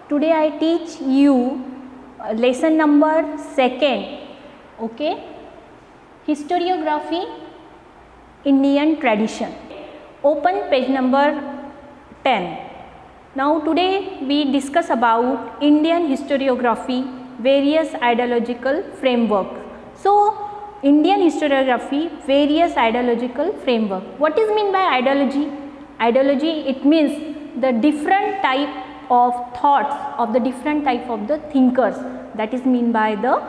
Today I teach you lesson number 2nd, okay, historiography, Indian tradition. Open page number 10. Now today we discuss about Indian historiography, various ideological framework. So Indian historiography, various ideological framework. What is mean by ideology? Ideology, it means the different type of thoughts of the different type of the thinkers, that is mean by the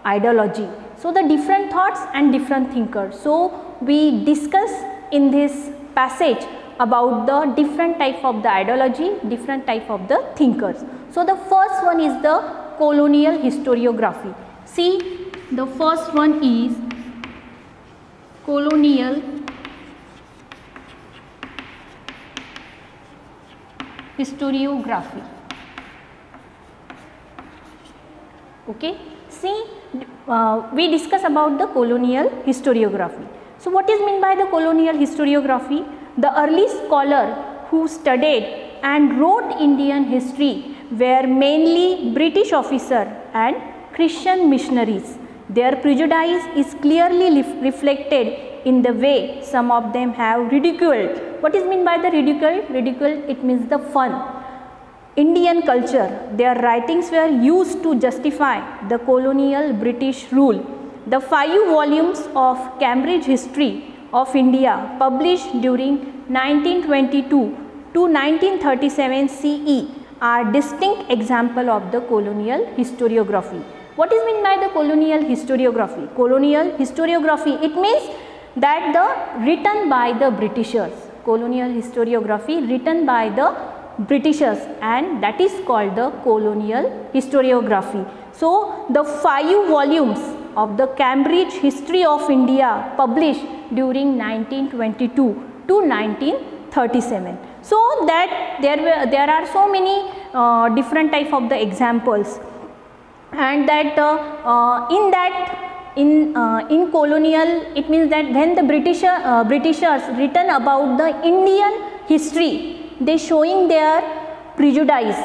ideology. So the different thoughts and different thinkers. So we discuss in this passage about the different type of the ideology, different type of the thinkers. So the first one is the colonial historiography. See, the first one is colonial historiography. Okay, see, we discuss about the colonial historiography. So what is meant by the colonial historiography? The early scholar who studied and wrote Indian history were mainly British officers and Christian missionaries. Their prejudice is clearly reflected in the way some of them have ridiculed. What is meant by the ridicule? Ridicule, it means the fun. Indian culture. Their writings were used to justify the colonial British rule. The 5 volumes of Cambridge History of India published during 1922 to 1937 CE are distinct example of the colonial historiography. What is meant by the colonial historiography? Colonial historiography, it means that the written by the Britishers. Colonial historiography written by the Britishers, and that is called the colonial historiography. So the 5 volumes of the Cambridge History of India published during 1922 to 1937. So that there are so many different type of the examples, and that in colonial, it means that when the Britishers written about the Indian history, they showing their prejudice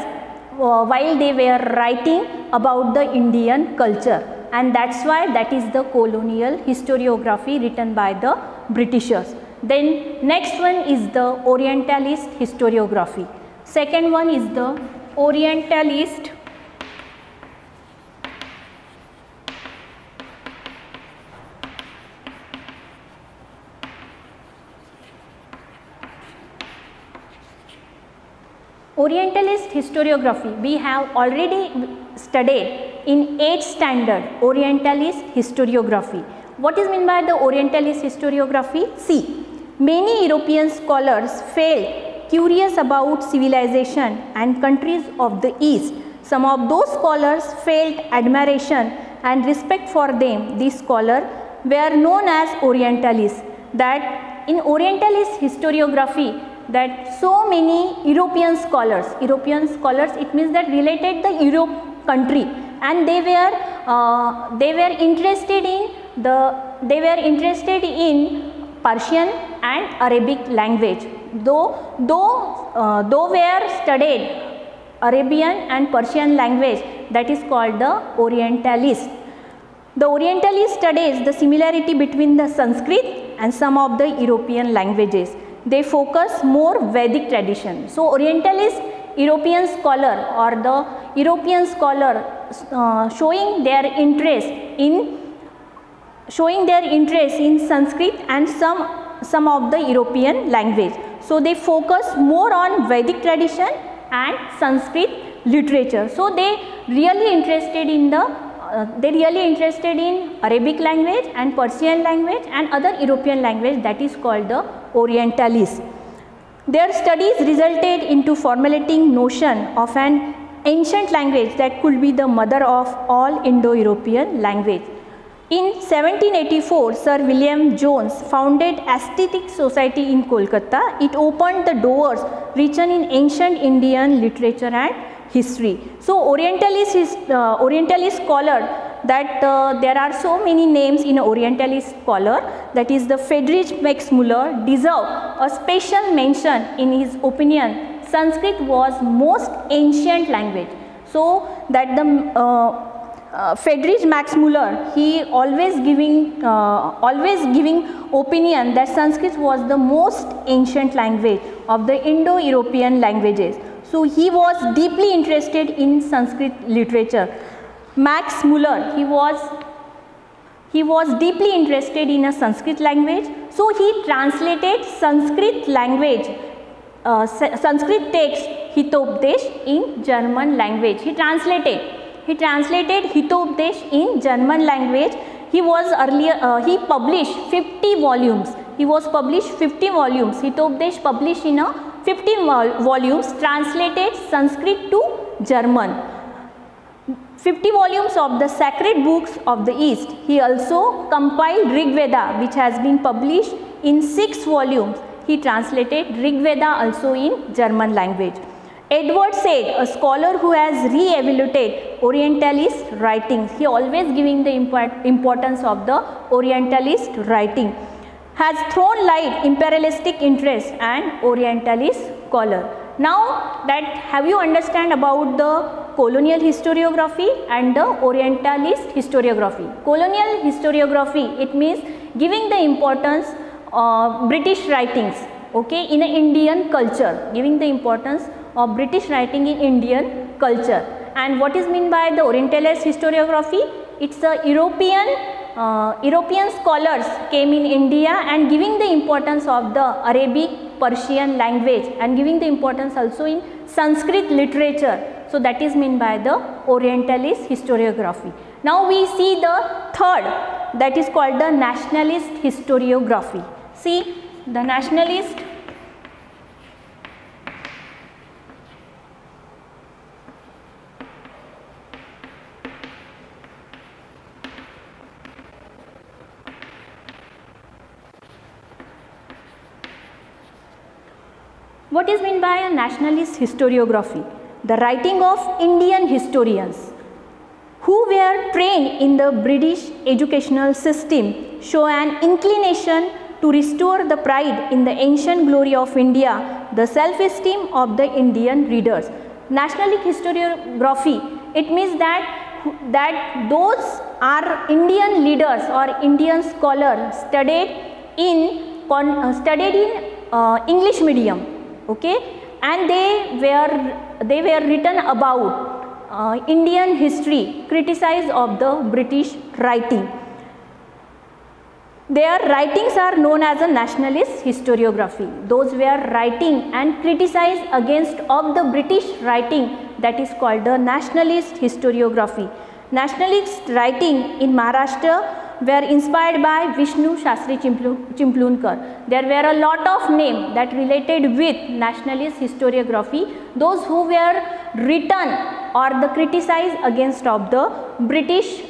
while they were writing about the Indian culture, and that's why that is the colonial historiography written by the Britishers. Then next one is the Orientalist historiography. Second one is the Orientalist Orientalist historiography. We have already studied in 8th standard Orientalist historiography. What is meant by the Orientalist historiography? See, many European scholars felt curious about civilization and countries of the East. Some of those scholars felt admiration and respect for them. These scholars were known as Orientalists. That in Orientalist historiography, that so many European scholars, it means that related the Europe country, and they were interested in Persian and Arabic language. Though were studied Arabian and Persian language, that is called the Orientalist. The Orientalist studies the similarity between the Sanskrit and some of the European languages. They focus more Vedic tradition. So Orientalist European scholar, or the European scholar showing their interest in Sanskrit and some of the European language. So they focus more on Vedic tradition and Sanskrit literature. So they really interested in Arabic language and Persian language and other European language, that is called the Orientalists. Their studies resulted into formulating notion of an ancient language that could be the mother of all Indo-European language. In 1784, Sir William Jones founded Aesthetic Society in Kolkata. It opened the doors written in ancient Indian literature and history. So Orientalist scholar, that there are so many names in Orientalist scholar, that is the Friedrich Max Müller deserve a special mention in his opinion. Sanskrit was most ancient language. So that the Friedrich Max Muller, he always giving opinion that Sanskrit was the most ancient language of the Indo-European languages. So he was deeply interested in Sanskrit literature. Max Muller, he was deeply interested in a Sanskrit language. So he translated Sanskrit language, Sanskrit text Hitopdesh in German language. He translated Hitopdesh in German language. He was he published 50 volumes. He was published 50 volumes. Hitopdesh published in a 50 volumes, translated Sanskrit to German. 50 volumes of the sacred books of the East. He also compiled Rig Veda, which has been published in 6 volumes. He translated Rig Veda also in German language. Edward Said, a scholar who has re-evaluated Orientalist writings, he always giving the importance of the Orientalist writing, has thrown light imperialistic interest and Orientalist scholar. Now that have you understand about the colonial historiography and the Orientalist historiography. Colonial historiography, it means giving the importance British writings, okay, in an Indian culture, giving the importance of British writing in Indian culture. And what is meant by the Orientalist historiography? It's a European scholars came in India and giving the importance of the Arabic, Persian language and giving the importance also in Sanskrit literature. So that is meant by the Orientalist historiography. Now we see the third, that is called the nationalist historiography. See, the nationalist What is meant by a nationalist historiography? The writing of Indian historians who were trained in the British educational system show an inclination to restore the pride in the ancient glory of India, the self-esteem of the Indian readers. Nationalist historiography, it means that those are Indian leaders or Indian scholars studied in English medium. Okay, and they were written about Indian history, criticized of the British writing. Their writings are known as a nationalist historiography. Those were writing and criticized against of the British writing, that is called the nationalist historiography. Nationalist writing in Maharashtra were inspired by Vishnu Shastri Chimplunkar. There were a lot of names that related with nationalist historiography, those who were written or the criticized against of the British,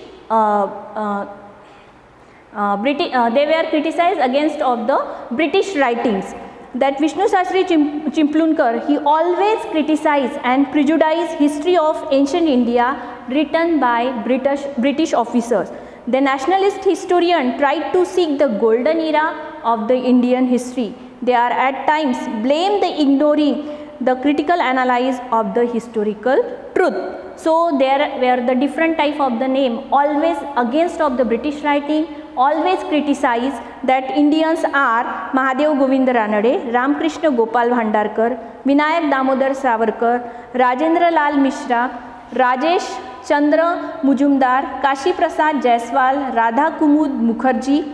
they were criticized against of the British writings. That Vishnu Shastri Chimplunkar, he always criticized and prejudiced history of ancient India written by British officers. The nationalist historian tried to seek the golden era of the Indian history. They are at times blame the ignoring the critical analysis of the historical truth. So there were the different type of the name, always against of the British writing, always criticize that Indians are Mahadev Govind Ranade, Ramkrishna Gopal Bhandarkar, Vinayak Damodar Savarkar, Rajendra Lal Mishra, Rajesh Chandra Mujumdar, Kashi Prasad Jaiswal, Radha Kumud Mukherjee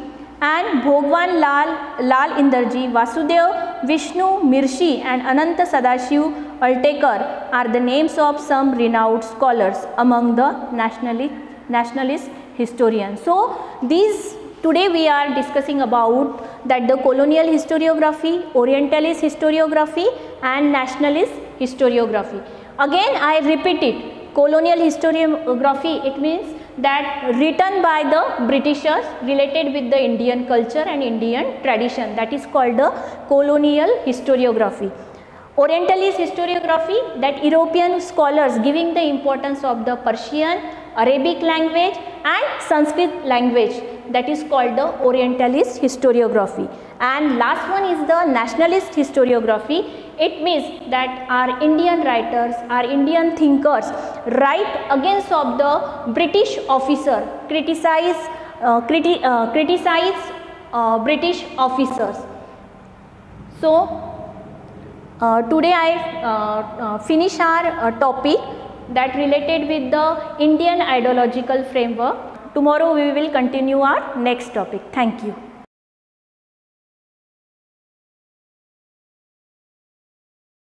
and Bhogwan Lal Indarji, Vasudev Vishnu Mirshi and Ananta Sadashiv Altekar are the names of some renowned scholars among the nationalist historians. So these today we are discussing about that the colonial historiography, Orientalist historiography and nationalist historiography. Again I repeat it. Colonial historiography, it means that written by the Britishers related with the Indian culture and Indian tradition, that is called the colonial historiography. Orientalist historiography, that European scholars giving the importance of the Persian, Arabic language and Sanskrit language, that is called the Orientalist historiography. And last one is the nationalist historiography. It means that our Indian writers, our Indian thinkers write against of the British officer, criticize British officers. So today I finish our topic that related with the Indian ideological framework. Tomorrow we will continue our next topic. Thank you.